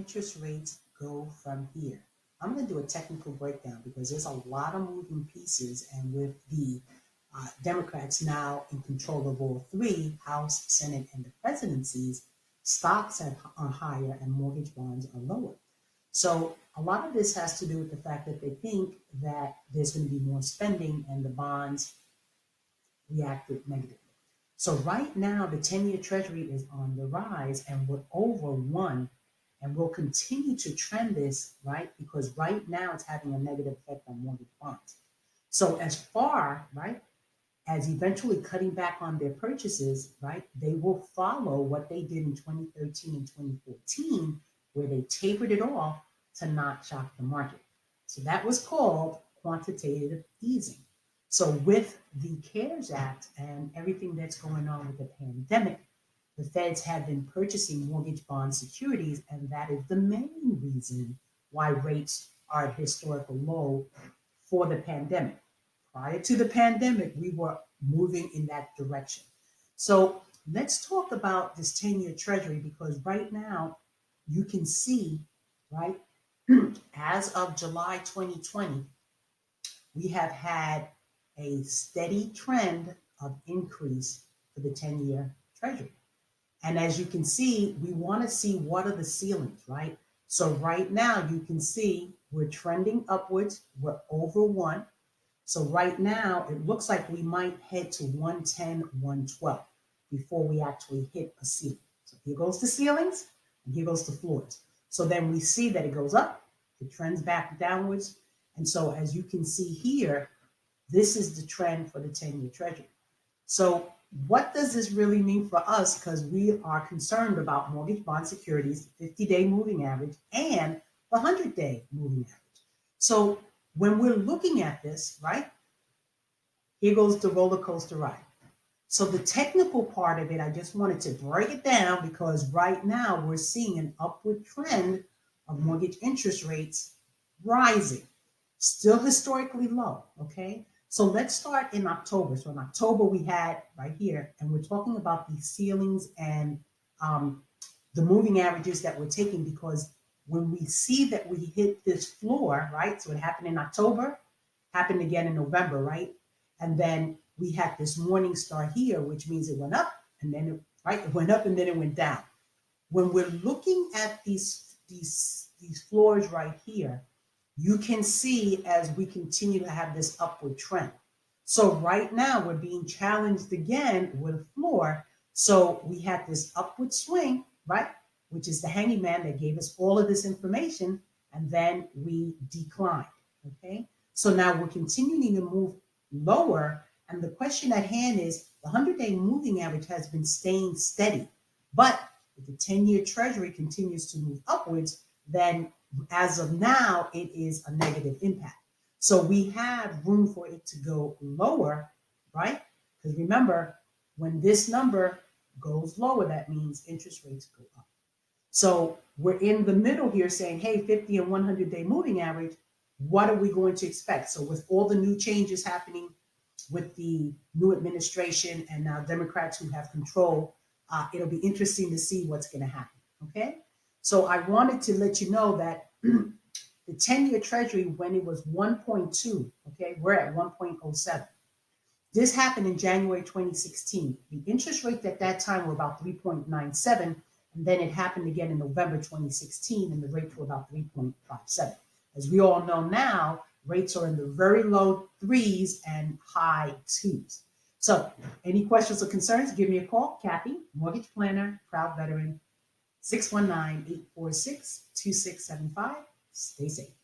interest rates go from here? I'm going to do a technical breakdown because there's a lot of moving pieces, and with the Democrats now in control of all three, House, Senate, and the presidencies, stocks are higher and mortgage bonds are lower. So a lot of this has to do with the fact that they think that there's going to be more spending and the bonds reacted negatively. So right now, the 10-year Treasury is on the rise and we're over one, and we'll continue to trend this, right? Because right now it's having a negative effect on mortgage bonds. So as far, right, as eventually cutting back on their purchases, right, they will follow what they did in 2013 and 2014, where they tapered it off to not shock the market. So that was called quantitative easing. So with the CARES Act and everything that's going on with the pandemic, the feds have been purchasing mortgage bond securities, and that is the main reason why rates are at historical low for the pandemic. Prior to the pandemic, we were moving in that direction. So let's talk about this 10-year Treasury, because right now you can see, right, as of July 2020, we have had a steady trend of increase for the 10-year Treasury. And as you can see, we want to see what are the ceilings, right? So right now you can see we're trending upwards. We're over one. So right now it looks like we might head to 110, 112 before we actually hit a ceiling. So here goes the ceilings and here goes the floors. So then we see that it goes up, it trends back downwards. And so as you can see here, this is the trend for the 10-year Treasury. So what does this really mean for us? Because we are concerned about mortgage bond securities, 50-day moving average, and the 100-day moving average. So when we're looking at this, right, here goes the roller coaster ride. So the technical part of it, I just wanted to break it down because right now we're seeing an upward trend of mortgage interest rates rising, still historically low, okay? So let's start in October. So in October, we had right here, and we're talking about the ceilings and the moving averages that we're taking, because when we see that we hit this floor, right? So it happened in October, happened again in November, right? And then we had this morning star here, which means it went up and then it, right? It went up and then it went down. When we're looking at these floors right here, you can see as we continue to have this upward trend. So right now we're being challenged again with a floor. So we had this upward swing, right? Which is the hanging man that gave us all of this information, and then we declined, okay? So now we're continuing to move lower, and the question at hand is the 100-day moving average has been staying steady, but if the 10-year Treasury continues to move upwards, then as of now, it is a negative impact. So we have room for it to go lower, right? Because remember, when this number goes lower, that means interest rates go up. So we're in the middle here saying, hey, 50 and 100-day moving average, what are we going to expect? So with all the new changes happening with the new administration and now Democrats who have control, it'll be interesting to see what's going to happen, okay? So I wanted to let you know that the 10-year Treasury, when it was 1.2, okay, we're at 1.07. This happened in January 2016. The interest rate at that time were about 3.97, and then it happened again in November 2016, and the rates were about 3.57. As we all know now, rates are in the very low threes and high twos. So any questions or concerns, give me a call. Cathy, mortgage planner, proud veteran, 619-846-2675. Stay safe.